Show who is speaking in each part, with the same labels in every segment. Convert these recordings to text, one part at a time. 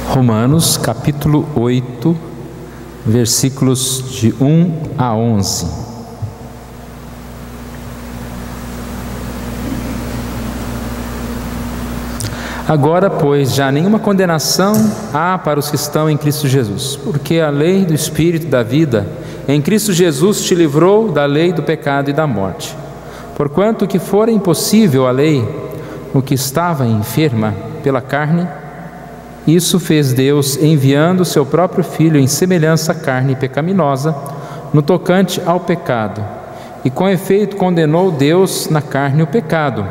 Speaker 1: Romanos capítulo 8, versículos de 1 a 11. Agora, pois, já nenhuma condenação há para os que estão em Cristo Jesus, porque a lei do Espírito da vida em Cristo Jesus te livrou da lei do pecado e da morte. Porquanto que fora impossível a lei, o que estava enferma pela carne, isso fez Deus enviando o seu próprio Filho em semelhança à carne pecaminosa, no tocante ao pecado, e com efeito condenou Deus na carne o pecado,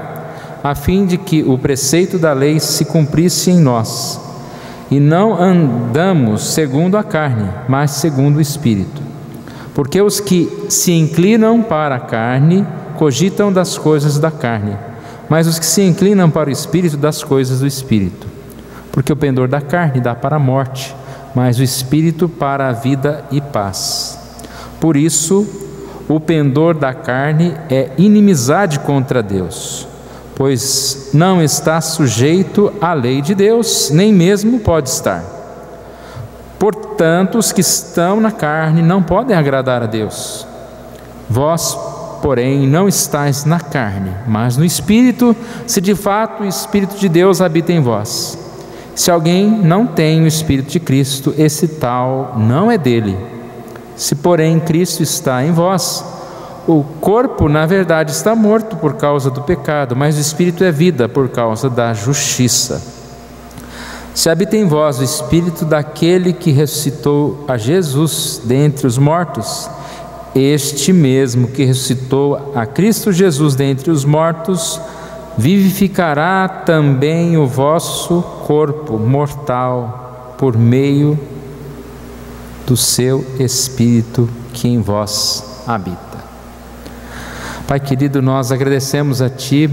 Speaker 1: a fim de que o preceito da lei se cumprisse em nós, e não andamos segundo a carne, mas segundo o Espírito. Porque os que se inclinam para a carne cogitam das coisas da carne, mas os que se inclinam para o Espírito, das coisas do Espírito. Porque o pendor da carne dá para a morte, mas o Espírito para a vida e paz. Por isso, o pendor da carne é inimizade contra Deus, pois não está sujeito à lei de Deus, nem mesmo pode estar. Portanto, os que estão na carne não podem agradar a Deus. Vós, porém, não estáis na carne, mas no Espírito, se de fato o Espírito de Deus habita em vós. Se alguém não tem o Espírito de Cristo, esse tal não é dele. Se, porém, Cristo está em vós, o corpo, na verdade, está morto por causa do pecado, mas o Espírito é vida por causa da justiça. Se habita em vós o Espírito daquele que ressuscitou a Jesus dentre os mortos, este mesmo que ressuscitou a Cristo Jesus dentre os mortos, vivificará também o vosso corpo mortal por meio do seu Espírito que em vós habita. Pai querido, nós agradecemos a Ti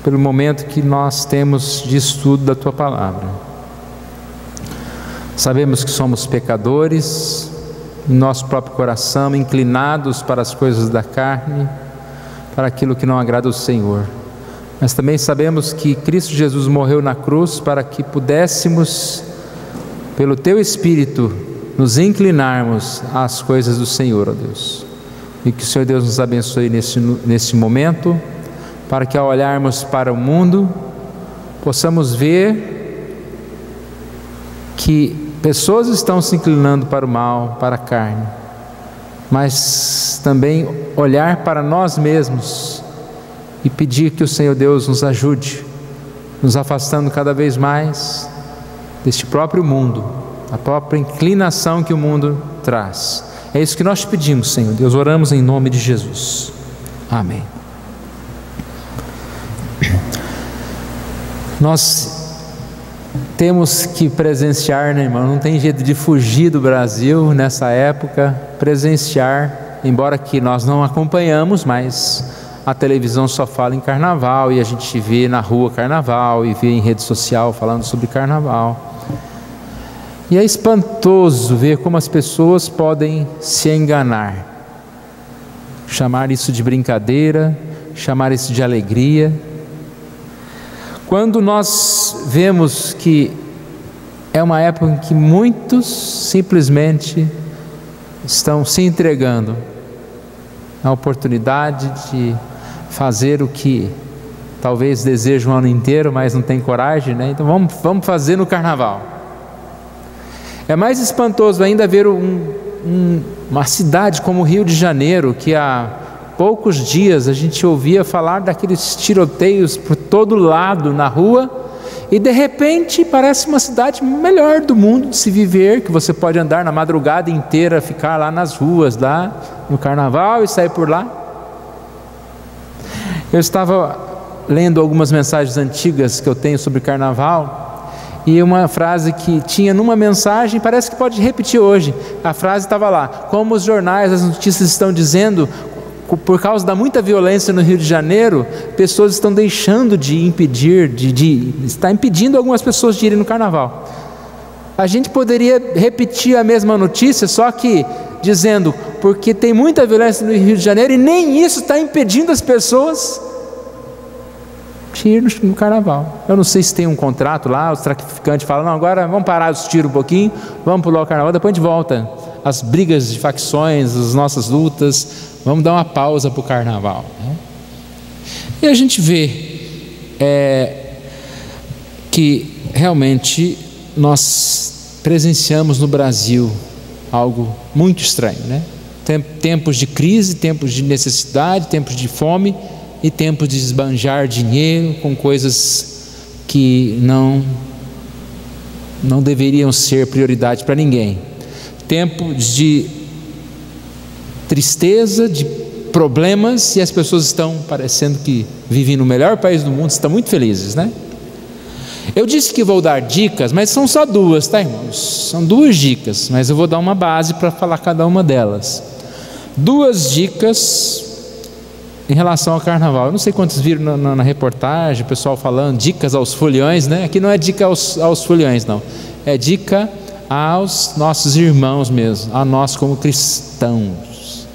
Speaker 1: pelo momento que nós temos de estudo da Tua Palavra. Sabemos que somos pecadores, em nosso próprio coração, inclinados para as coisas da carne, para aquilo que não agrada ao Senhor. Mas também sabemos que Cristo Jesus morreu na cruz para que pudéssemos, pelo Teu Espírito, nos inclinarmos às coisas do Senhor, ó Deus. E que o Senhor Deus nos abençoe nesse momento, para que ao olharmos para o mundo, possamos ver que pessoas estão se inclinando para o mal, para a carne, mas também olhar para nós mesmos e pedir que o Senhor Deus nos ajude, nos afastando cada vez mais deste próprio mundo, a própria inclinação que o mundo traz. É isso que nós te pedimos, Senhor Deus, oramos em nome de Jesus. Amém. Nós temos que presenciar, né, irmão? Não tem jeito de fugir do Brasil nessa época, presenciar, embora que nós não acompanhamos, mas a televisão só fala em carnaval e a gente vê na rua carnaval e vê em rede social falando sobre carnaval. E é espantoso ver como as pessoas podem se enganar, chamar isso de brincadeira, chamar isso de alegria, quando nós vemos que é uma época em que muitos simplesmente estão se entregando à oportunidade de fazer o que talvez desejam o ano inteiro, mas não tem coragem, né? Então vamos fazer no carnaval. É mais espantoso ainda ver uma cidade como o Rio de Janeiro, que há poucos dias a gente ouvia falar daqueles tiroteios por todo lado na rua, e de repente parece uma cidade melhor do mundo de se viver, que você pode andar na madrugada inteira, ficar lá nas ruas, lá no carnaval e sair por lá. Eu estava lendo algumas mensagens antigas que eu tenho sobre carnaval, e uma frase que tinha numa mensagem, parece que pode repetir hoje. A frase estava lá: como os jornais, as notícias estão dizendo, por causa da muita violência no Rio de Janeiro, pessoas estão deixando de impedir, está impedindo algumas pessoas de irem no carnaval. A gente poderia repetir a mesma notícia, só que dizendo, porque tem muita violência no Rio de Janeiro e nem isso está impedindo as pessoas tiro no carnaval. Eu não sei se tem um contrato lá, os traficantes falam, não, agora vamos parar os tiros um pouquinho, vamos pular o carnaval, depois a gente volta. As brigas de facções, as nossas lutas, vamos dar uma pausa para o carnaval, né? E a gente vê que realmente nós presenciamos no Brasil algo muito estranho, né? Tempos de crise, tempos de necessidade, tempos de fome e tempos de esbanjar dinheiro com coisas que não deveriam ser prioridade para ninguém. Tempos de tristeza, de problemas, e as pessoas estão parecendo que vivem no melhor país do mundo, estão muito felizes, né? Eu disse que vou dar dicas, mas são só duas, tá, irmãos? São duas dicas, mas eu vou dar uma base para falar cada uma delas. Duas dicas em relação ao carnaval. Eu não sei quantos viram na reportagem, o pessoal falando dicas aos foliões, né? Aqui não é dica aos foliões, não. É dica aos nossos irmãos mesmo, a nós como cristãos.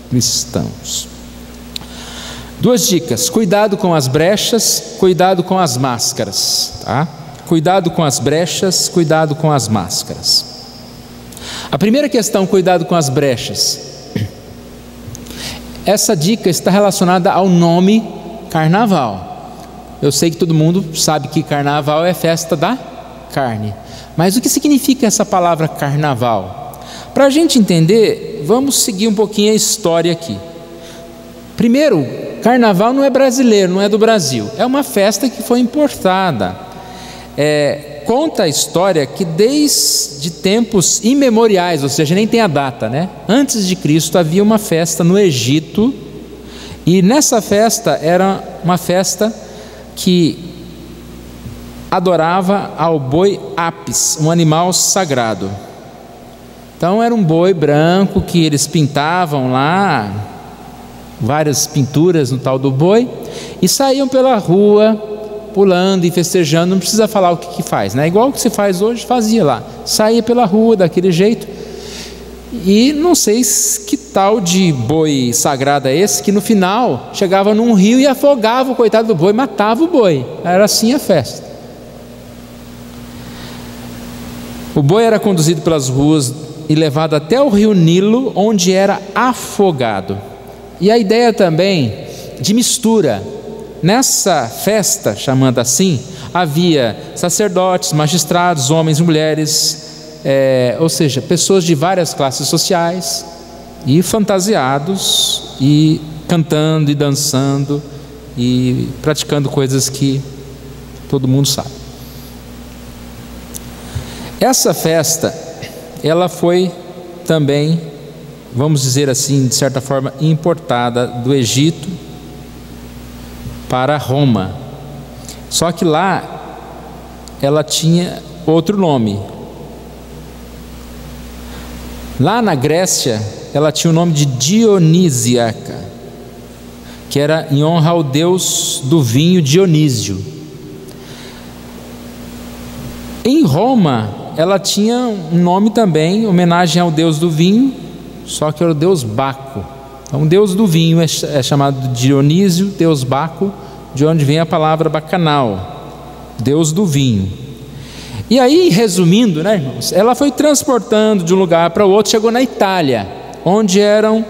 Speaker 1: Duas dicas: cuidado com as brechas, cuidado com as máscaras, tá? Cuidado com as brechas, cuidado com as máscaras. A primeira questão, cuidado com as brechas. Essa dica está relacionada ao nome carnaval. Eu sei que todo mundo sabe que carnaval é festa da carne, mas o que significa essa palavra carnaval? Para a gente entender, vamos seguir um pouquinho a história aqui. Primeiro, carnaval não é brasileiro, não é do Brasil, é uma festa que foi importada. Conta a história que desde tempos imemoriais, ou seja, nem tem a data, né? Antes de Cristo havia uma festa no Egito, e nessa festa era uma festa que adorava ao boi Apis, um animal sagrado. Então era um boi branco que eles pintavam lá, várias pinturas no tal do boi, e saíam pela rua pulando e festejando. Não precisa falar o que faz, né? Igual o que se faz hoje, fazia lá, saía pela rua daquele jeito. E não sei que tal de boi sagrado é esse, que no final chegava num rio e afogava o coitado do boi, matava o boi. Era assim a festa. O boi era conduzido pelas ruas e levado até o rio Nilo, onde era afogado. E a ideia também de mistura. Nessa festa, chamando assim, havia sacerdotes, magistrados, homens e mulheres, ou seja, pessoas de várias classes sociais, e fantasiados, e cantando e dançando, e praticando coisas que todo mundo sabe. Essa festa, ela foi também, vamos dizer assim, de certa forma, importada do Egito para Roma. Só que lá ela tinha outro nome. Lá na Grécia ela tinha o nome de Dionísiaca, que era em honra ao deus do vinho Dionísio. Em Roma ela tinha um nome também, em homenagem ao deus do vinho, só que era o deus Baco. Então o deus do vinho é chamado de Dionísio, deus Baco, de onde vem a palavra bacanal, Deus do vinho. E aí, resumindo, né, irmãos, ela foi transportando de um lugar para o outro, chegou na Itália, onde eram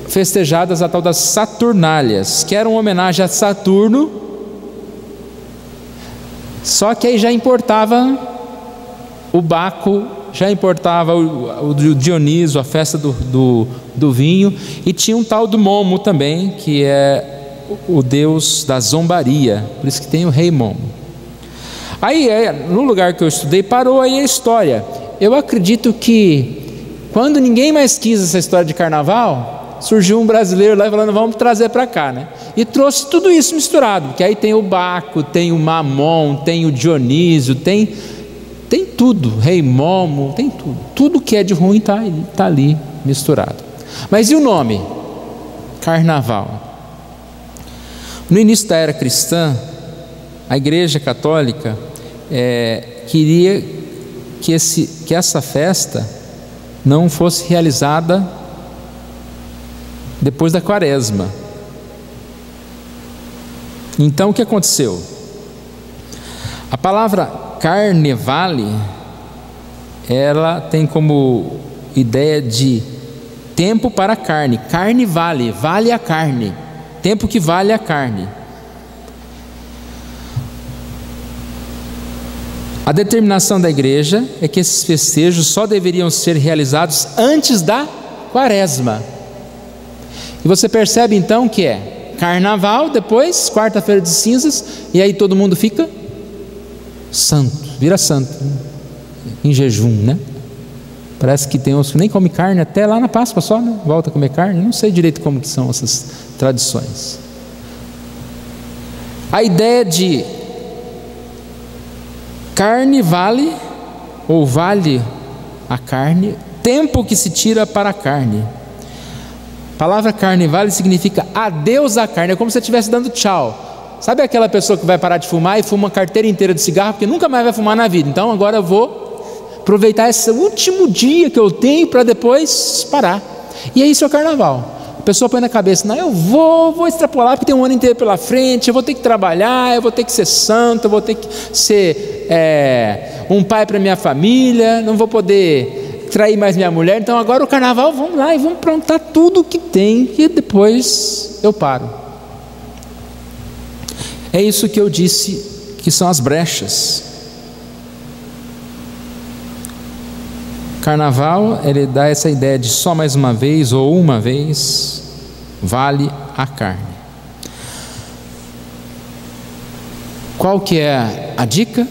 Speaker 1: festejadas a tal das Saturnálias, que era uma homenagem a Saturno, só que aí já importava o Baco, já importava o Dionísio, a festa do vinho, e tinha um tal do Momo também, que é o deus da zombaria, por isso que tem o rei Momo. Aí, no lugar que eu estudei, parou aí a história. Eu acredito que quando ninguém mais quis essa história de carnaval, surgiu um brasileiro lá falando, vamos trazer para cá, né? E trouxe tudo isso misturado, que aí tem o Baco, tem o Mamon, tem o Dionísio, tem tudo, rei Momo, tem tudo. Tudo que é de ruim está ali misturado. Mas e o nome? Carnaval. No início da era cristã, a Igreja Católica queria que essa festa não fosse realizada depois da Quaresma. Então o que aconteceu? A palavra carnevale, ela tem como ideia de tempo para a carne. Carne vale, vale a carne, tempo que vale a carne. A determinação da igreja é que esses festejos só deveriam ser realizados antes da quaresma. E você percebe então que é carnaval, depois quarta-feira de cinzas, e aí todo mundo fica santo, vira santo, em jejum, né? Parece que tem uns que nem comem carne até lá na Páscoa só, né? Volta a comer carne, não sei direito como que são essas tradições. A ideia de carne vale, ou vale a carne, tempo que se tira para a carne. A palavra carne vale significa adeus à carne, é como se você estivesse dando tchau. Sabe aquela pessoa que vai parar de fumar e fuma uma carteira inteira de cigarro porque nunca mais vai fumar na vida? Então agora eu vou aproveitar esse último dia que eu tenho para depois parar. E é isso, é o carnaval. A pessoa põe na cabeça: não, eu vou extrapolar porque tem um ano inteiro pela frente, eu vou ter que trabalhar, eu vou ter que ser santo, eu vou ter que ser um pai para minha família, não vou poder trair mais minha mulher, então agora o carnaval, vamos lá e vamos aprontar tudo o que tem, e depois eu paro. É isso que eu disse que são as brechas. Carnaval, ele dá essa ideia de só mais uma vez ou uma vez vale a carne. Qual que é a dica?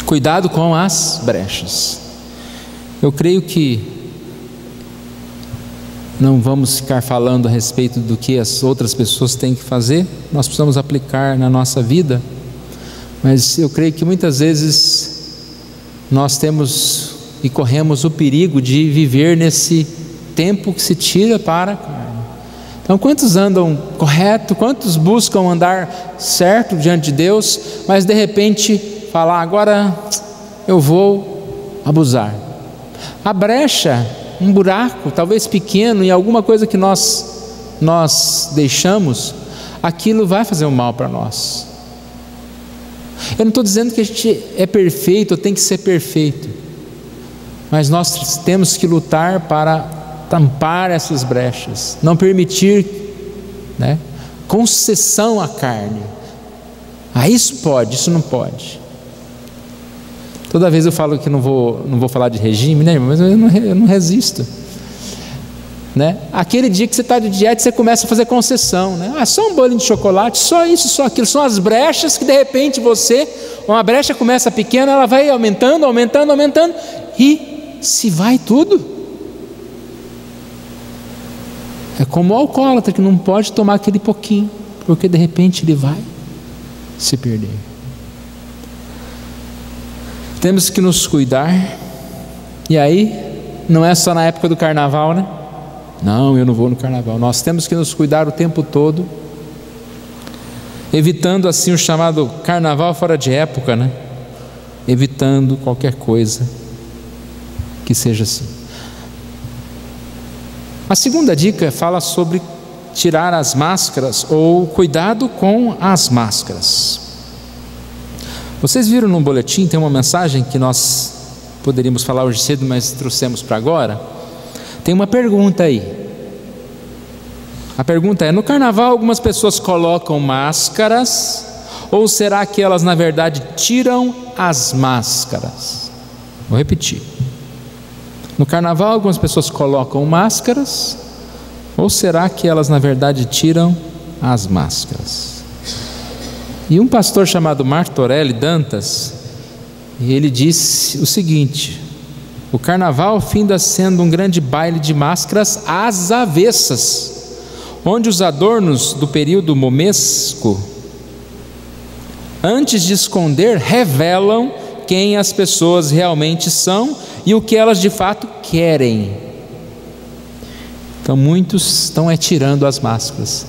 Speaker 1: Cuidado com as brechas. Eu creio que não vamos ficar falando a respeito do que as outras pessoas têm que fazer, nós precisamos aplicar na nossa vida, mas eu creio que muitas vezes nós temos e corremos o perigo de viver nesse tempo que se tira para a carne. Então, quantos andam correto, quantos buscam andar certo diante de Deus, mas de repente falar: agora eu vou abusar. A brecha, um buraco, talvez pequeno, em alguma coisa que nós deixamos, aquilo vai fazer um mal para nós. Eu não estou dizendo que a gente é perfeito ou tem que ser perfeito, mas nós temos que lutar para tampar essas brechas, não permitir, né, concessão à carne. Isso pode, isso não pode. Toda vez eu falo que não vou falar de regime, né, mas eu não resisto, né? Aquele dia que você está de dieta, você começa a fazer concessão, né? Só um bolinho de chocolate, só isso, só aquilo. São as brechas que de repente uma brecha começa pequena, ela vai aumentando, aumentando, aumentando, e se vai tudo. É como o alcoólatra que não pode tomar aquele pouquinho, porque de repente ele vai se perder. Temos que nos cuidar. E aí, não é só na época do carnaval, né? Não, eu não vou no carnaval. Nós temos que nos cuidar o tempo todo, evitando assim o chamado carnaval fora de época, né? Evitando qualquer coisa que seja assim. A segunda dica fala sobre tirar as máscaras, ou cuidado com as máscaras. Vocês viram no boletim, tem uma mensagem que nós poderíamos falar hoje cedo, mas trouxemos para agora. Tem uma pergunta aí. A pergunta é: no carnaval algumas pessoas colocam máscaras, ou será que elas na verdade tiram as máscaras? Vou repetir. No carnaval algumas pessoas colocam máscaras, ou será que elas na verdade tiram as máscaras? E um pastor chamado Martorelli Dantas, ele disse o seguinte: o carnaval finda sendo um grande baile de máscaras às avessas, onde os adornos do período momesco, antes de esconder, revelam quem as pessoas realmente são e o que elas de fato querem. Então muitos estão tirando as máscaras,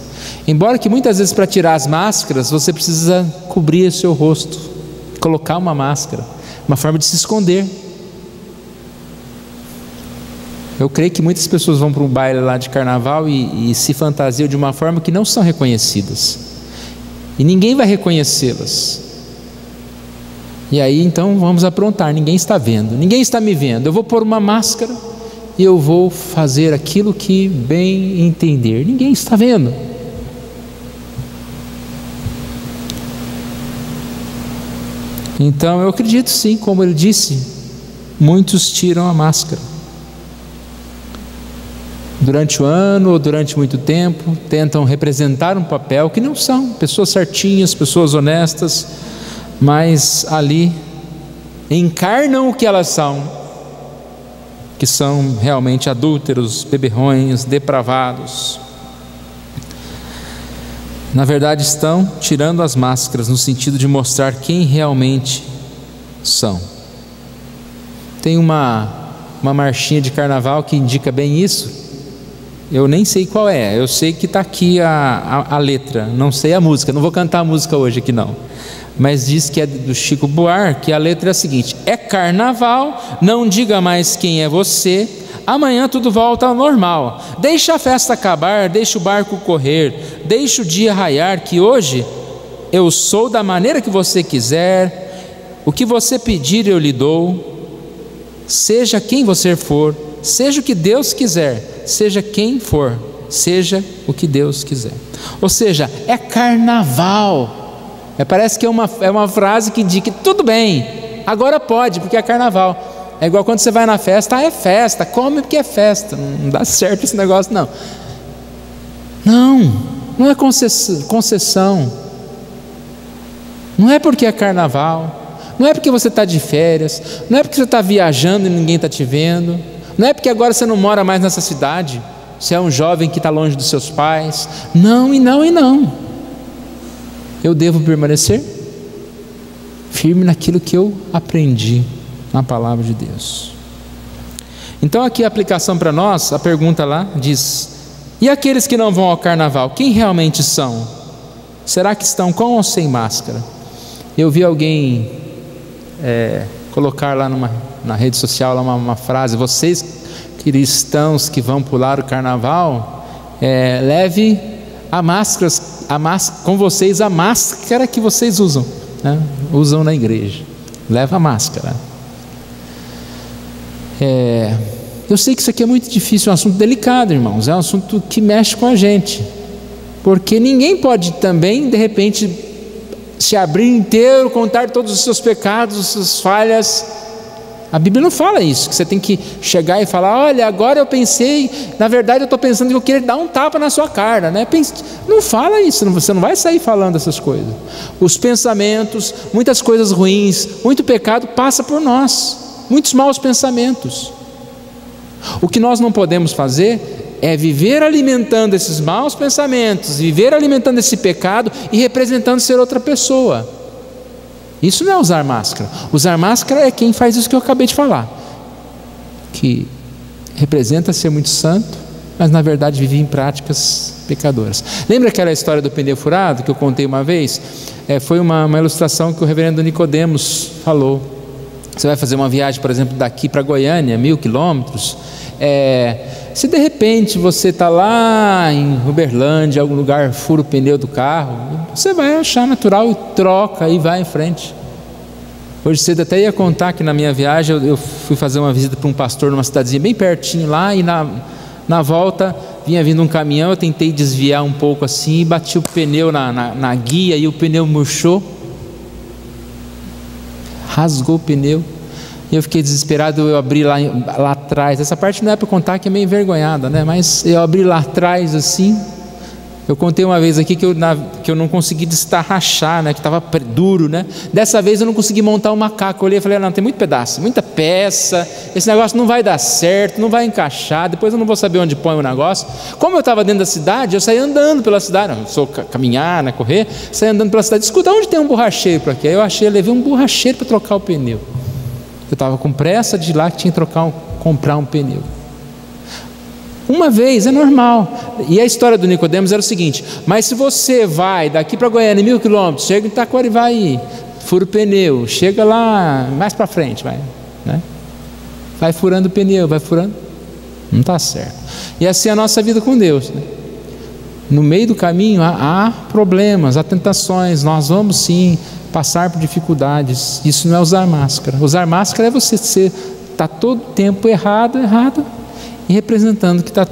Speaker 1: embora que muitas vezes para tirar as máscaras você precisa cobrir o seu rosto, colocar uma máscara, uma forma de se esconder. Eu creio que muitas pessoas vão para um baile lá de carnaval e se fantasiam de uma forma que não são reconhecidas, e ninguém vai reconhecê-las. E aí então vamos aprontar, ninguém está vendo, ninguém está me vendo, eu vou pôr uma máscara e eu vou fazer aquilo que bem entender, ninguém está vendo. Então eu acredito sim, como ele disse, muitos tiram a máscara durante o ano ou durante muito tempo, tentam representar um papel que não são, pessoas certinhas, pessoas honestas, mas ali encarnam o que elas são, que são realmente adúlteros, beberrões, depravados. Na verdade estão tirando as máscaras no sentido de mostrar quem realmente são. Tem uma marchinha de carnaval que indica bem isso. Eu nem sei qual é, eu sei que está aqui a letra, não sei a música, não vou cantar a música hoje aqui não, mas diz que é do Chico Buarque, que a letra é a seguinte: é carnaval, não diga mais quem é você, amanhã tudo volta ao normal, deixa a festa acabar, deixa o barco correr, deixa o dia raiar, que hoje eu sou da maneira que você quiser, o que você pedir eu lhe dou, seja quem você for, seja o que Deus quiser, seja quem for, seja o que Deus quiser. Ou seja, é carnaval. Parece que é uma frase que indica que tudo bem, agora pode, porque é carnaval. É igual quando você vai na festa, é festa, come porque é festa. Não dá certo esse negócio não. Não é concessão. Não é porque é carnaval, não é porque você está de férias, não é porque você está viajando e ninguém está te vendo, não é porque agora você não mora mais nessa cidade, você é um jovem que está longe dos seus pais. Não, e não, e não. Eu devo permanecer firme naquilo que eu aprendi na palavra de Deus. Então aqui a aplicação para nós, a pergunta lá diz: e aqueles que não vão ao carnaval, quem realmente são? Será que estão com ou sem máscara? Eu vi alguém colocar lá na rede social lá uma frase: vocês cristãos que vão pular o carnaval, leve com vocês a máscara que vocês usam, né? Usam na igreja, leva a máscara. Eu sei que isso aqui é muito difícil, é um assunto delicado, irmãos, é um assunto que mexe com a gente, porque ninguém pode também de repente se abrir inteiro, contar todos os seus pecados, as suas falhas. A Bíblia não fala isso, que você tem que chegar e falar: olha, agora eu pensei, na verdade eu estou pensando que eu queria dar um tapa na sua cara, né? Não fala isso, você não vai sair falando essas coisas. Os pensamentos, muitas coisas ruins, muito pecado passa por nós, muitos maus pensamentos. O que nós não podemos fazer é viver alimentando esses maus pensamentos, viver alimentando esse pecado e representando ser outra pessoa. Isso não é usar máscara. Usar máscara é quem faz isso que eu acabei de falar, que representa ser muito santo, mas na verdade vive em práticas pecadoras. Lembra aquela história do pneu furado que eu contei uma vez? Foi uma ilustração que o reverendo Nicodemos falou. Você vai fazer uma viagem, por exemplo, daqui para Goiânia, 1000 quilômetros. Se de repente você está lá em Uberlândia, em algum lugar, fura o pneu do carro, você vai achar natural e troca e vai em frente. Hoje cedo até ia contar que na minha viagem eu fui fazer uma visita para um pastor numa cidadezinha bem pertinho lá, e na volta vinha vindo um caminhão, eu tentei desviar um pouco assim e bati o pneu na guia e o pneu murchou, rasgou o pneu. E eu fiquei desesperado, eu abri lá atrás, essa parte não é para contar que é meio envergonhada, né? Mas eu abri lá atrás assim, eu contei uma vez aqui que eu não consegui destarrachar, né? Que estava duro, né? Dessa vez eu não consegui montar o macaco. Eu olhei e falei: não, tem muito pedaço, muita peça, esse negócio não vai dar certo, não vai encaixar, depois eu não vou saber onde põe o negócio. Como eu estava dentro da cidade, eu saí andando pela cidade, não sou caminhar, né? Correr, saí andando pela cidade, escuta, onde tem um borracheiro por aqui? Aí eu levei um borracheiro para trocar o pneu. Eu estava com pressa de ir lá, que tinha que comprar um pneu. Uma vez, é normal. E a história do Nicodemos era o seguinte: mas se você vai daqui para Goiânia, 1000 quilômetros, chega em Itacoarivaí, fura o pneu, chega lá mais para frente, vai, né? Vai furando o pneu, vai furando. Não está certo. E assim é a nossa vida com Deus, né? No meio do caminho há problemas, há tentações. Nós vamos sim passar por dificuldades. Isso não é usar máscara. Usar máscara é você está todo tempo errado e representando que está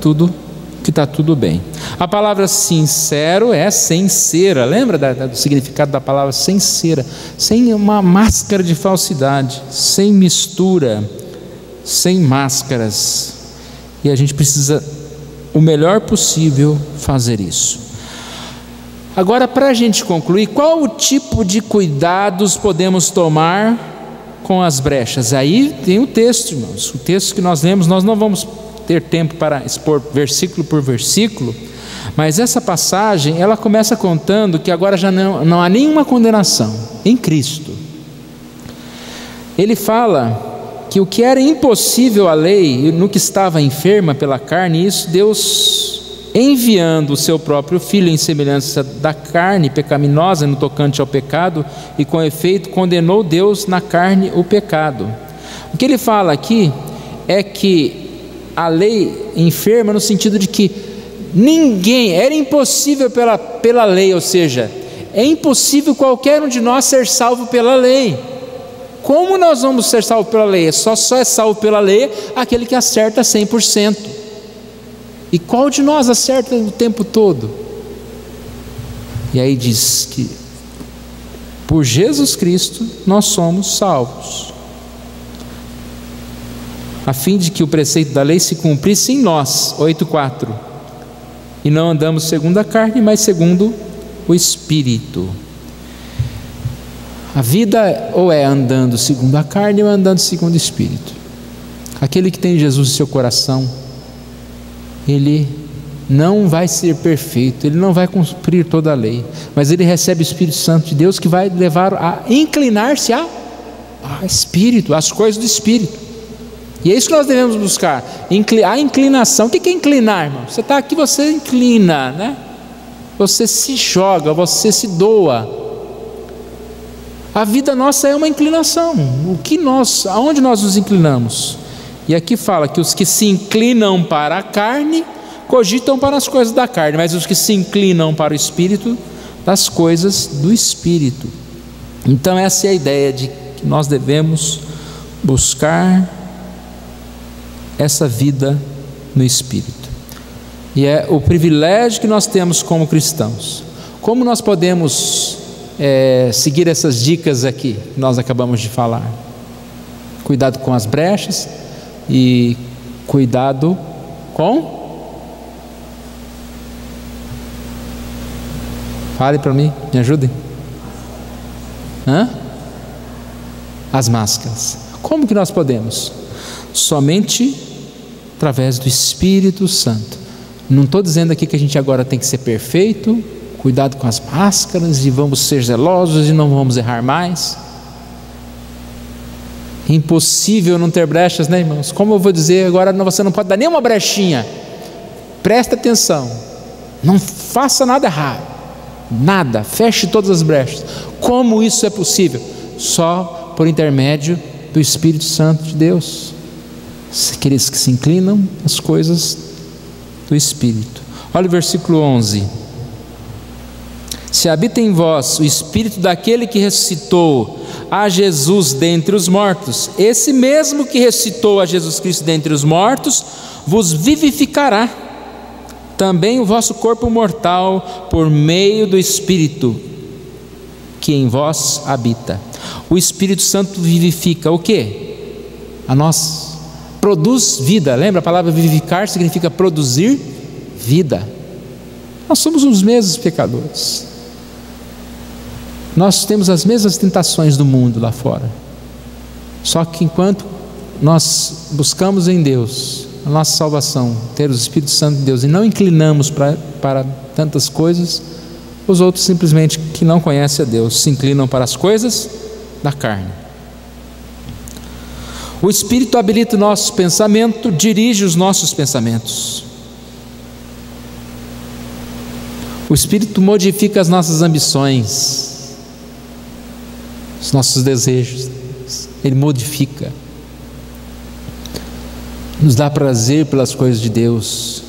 Speaker 1: tudo bem. A palavra sincero é sincera. Lembra do significado da palavra sincera? Sem uma máscara de falsidade, sem mistura, sem máscaras. E a gente precisa o melhor possível fazer isso. Agora, para a gente concluir, qual o tipo de cuidados podemos tomar com as brechas? Aí tem o texto, irmãos. O texto que nós lemos, nós não vamos ter tempo para expor versículo por versículo, mas essa passagem, ela começa contando que agora já não há nenhuma condenação em Cristo. Ele fala que o que era impossível à lei, no que estava enferma pela carne, isso Deus, enviando o seu próprio Filho em semelhança da carne pecaminosa no tocante ao pecado, e com efeito condenou Deus na carne o pecado. O que ele fala aqui é que a lei enferma no sentido de que era impossível pela lei, ou seja, é impossível qualquer um de nós ser salvo pela lei. Como nós vamos ser salvos pela lei? Só é salvo pela lei aquele que acerta 100%. E qual de nós acerta o tempo todo? E aí diz que por Jesus Cristo nós somos salvos, a fim de que o preceito da lei se cumprisse em nós, 8:4, e não andamos segundo a carne, mas segundo o Espírito. A vida ou é andando segundo a carne ou andando segundo o Espírito. Aquele que tem Jesus em seu coração, ele não vai ser perfeito, ele não vai cumprir toda a lei, mas ele recebe o Espírito Santo de Deus, que vai levar a inclinar-se a Espírito, às coisas do Espírito. E é isso que nós devemos buscar, a inclinação. O que é inclinar, irmão? Você está aqui, você inclina, né? Você se joga, você se doa. A vida nossa é uma inclinação. Aonde nós nos inclinamos? E aqui fala que os que se inclinam para a carne cogitam para as coisas da carne, mas os que se inclinam para o Espírito, das coisas do Espírito. Então essa é a ideia de que nós devemos buscar essa vida no Espírito. E é o privilégio que nós temos como cristãos. Como nós podemos seguir essas dicas aqui que nós acabamos de falar? Cuidado com as brechas e cuidado com... Fale para mim, me ajudem. As máscaras. Como que nós podemos? Somente através do Espírito Santo. Não estou dizendo aqui que a gente agora tem que ser perfeito. Cuidado com as máscaras e vamos ser zelosos e não vamos errar mais. Impossível não ter brechas, né, irmãos? Como eu vou dizer agora, você não pode dar nenhuma brechinha. Presta atenção, não faça nada errado, nada, feche todas as brechas. Como isso é possível? Só por intermédio do Espírito Santo de Deus. Aqueles que se inclinam às coisas do Espírito. Olha o versículo 11. Se habita em vós o Espírito daquele que ressuscitou a Jesus dentre os mortos, esse mesmo que ressuscitou a Jesus Cristo dentre os mortos, vos vivificará também o vosso corpo mortal por meio do Espírito que em vós habita. O Espírito Santo vivifica o quê? A nós. Produz vida. Lembra, a palavra vivificar significa produzir vida. Nós somos os mesmos pecadores. Nós temos as mesmas tentações do mundo lá fora. Só que enquanto nós buscamos em Deus a nossa salvação, ter o Espírito Santo de Deus, e não inclinamos para tantas coisas, os outros simplesmente que não conhecem a Deus se inclinam para as coisas da carne. O Espírito habilita o nosso pensamento, dirige os nossos pensamentos. O Espírito modifica as nossas ambições, os nossos desejos. Ele modifica. nos dá prazer pelas coisas de Deus.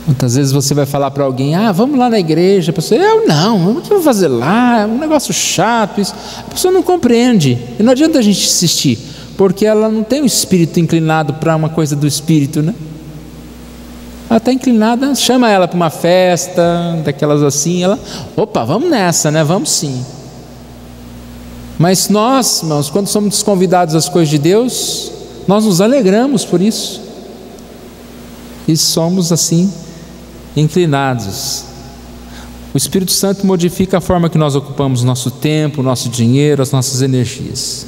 Speaker 1: Muitas vezes você vai falar para alguém: vamos lá na igreja. A pessoa: eu não, o que eu vou fazer lá? É um negócio chato isso. A pessoa não compreende, e não adianta a gente insistir, porque ela não tem o espírito inclinado para uma coisa do espírito, né? Ela está inclinada, chama ela para uma festa, daquelas assim, ela: opa, vamos nessa, né? Vamos sim. Mas nós, irmãos, quando somos convidados às coisas de Deus, nós nos alegramos por isso, e somos assim inclinados. O Espírito Santo modifica a forma que nós ocupamos o nosso tempo, o nosso dinheiro, as nossas energias.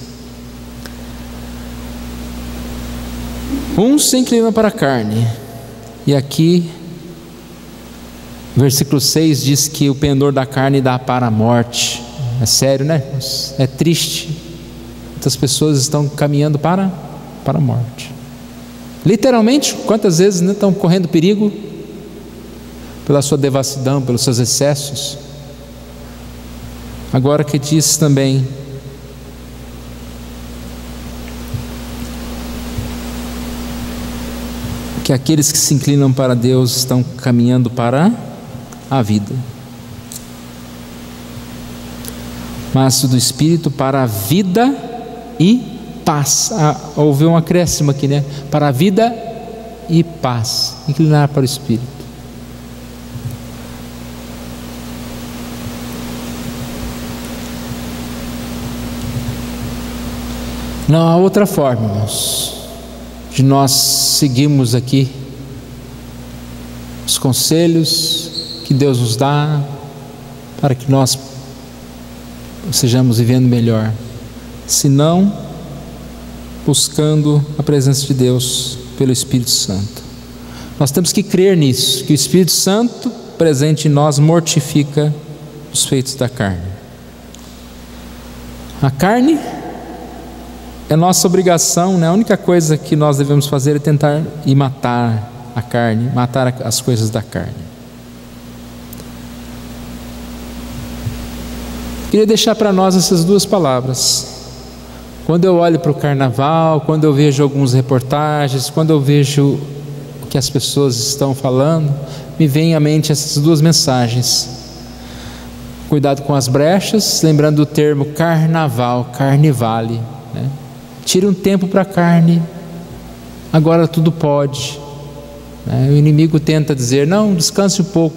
Speaker 1: Se inclina para a carne, e aqui versículo 6 diz que o pendor da carne dá para a morte. É sério, né? É triste. Muitas pessoas estão caminhando para a morte. Literalmente, quantas vezes, né, estão correndo perigo pela sua devassidão, pelos seus excessos. Agora que diz também que aqueles que se inclinam para Deus estão caminhando para a vida, mas do Espírito para a vida e paz. Houve um acréscimo aqui, né? Para a vida e paz. Inclinar para o Espírito. Não há outra forma, irmãos, de nós seguirmos aqui os conselhos que Deus nos dá para que nós sejamos vivendo melhor, senão buscando a presença de Deus pelo Espírito Santo. Nós temos que crer nisso, que o Espírito Santo presente em nós mortifica os feitos da carne. A carne é nossa obrigação, né? A única coisa que nós devemos fazer é tentar ir matar a carne, matar as coisas da carne. Queria deixar para nós essas duas palavras. Quando eu olho para o carnaval, quando eu vejo algumas reportagens, quando eu vejo o que as pessoas estão falando, me vem à mente essas duas mensagens. Cuidado com as brechas, lembrando do termo carnaval, carnivale, né? Tire um tempo para a carne, agora tudo pode, né? O inimigo tenta dizer: não, descanse um pouco,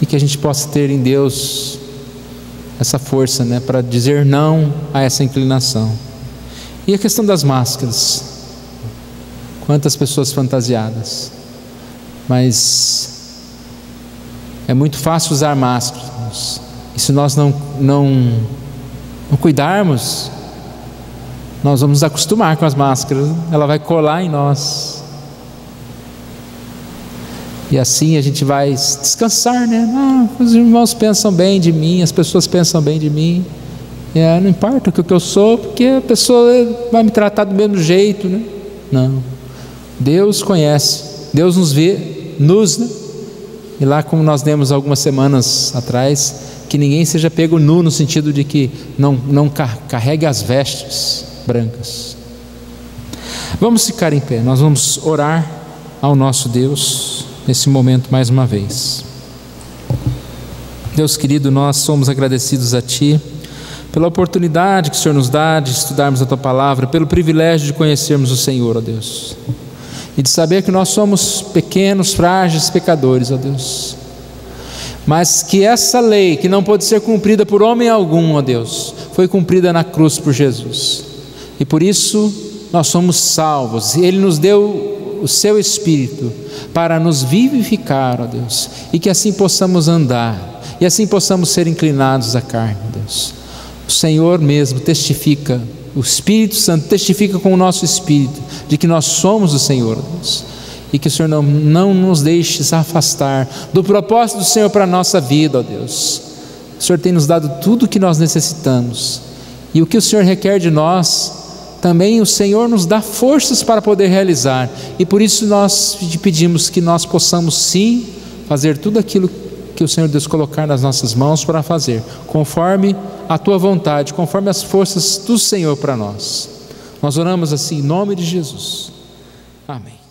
Speaker 1: e que a gente possa ter em Deus essa força, né, para dizer não a essa inclinação. E a questão das máscaras, quantas pessoas fantasiadas, mas é muito fácil usar máscaras, e se nós não cuidarmos, nós vamos nos acostumar com as máscaras, ela vai colar em nós, e assim a gente vai descansar, né? Os irmãos pensam bem de mim, as pessoas pensam bem de mim, não importa o que eu sou, porque a pessoa vai me tratar do mesmo jeito, né? Não, Deus conhece, Deus nos vê, né? E lá, como nós demos algumas semanas atrás, que ninguém seja pego nu, no sentido de que não carregue as vestes brancas. Vamos ficar em pé, nós vamos orar ao nosso Deus nesse momento mais uma vez. Deus querido, nós somos agradecidos a Ti pela oportunidade que o Senhor nos dá de estudarmos a Tua Palavra, pelo privilégio de conhecermos o Senhor, ó Deus, e de saber que nós somos pequenos, frágeis, pecadores, ó Deus, mas que essa lei, que não pode ser cumprida por homem algum, ó Deus, foi cumprida na cruz por Jesus, e por isso nós somos salvos. Ele nos deu o Seu Espírito para nos vivificar, ó Deus, e que assim possamos andar, e assim possamos ser inclinados à carne, ó Deus. O Senhor mesmo testifica, o Espírito Santo testifica com o nosso espírito de que nós somos o Senhor, ó Deus, e que o Senhor não nos deixe se afastar do propósito do Senhor para a nossa vida, ó Deus. O Senhor tem nos dado tudo o que nós necessitamos, e o que o Senhor requer de nós, também o Senhor nos dá forças para poder realizar, e por isso nós te pedimos que nós possamos sim fazer tudo aquilo que o Senhor Deus colocar nas nossas mãos para fazer, conforme a Tua vontade, conforme as forças do Senhor para nós. Nós oramos assim em nome de Jesus. Amém.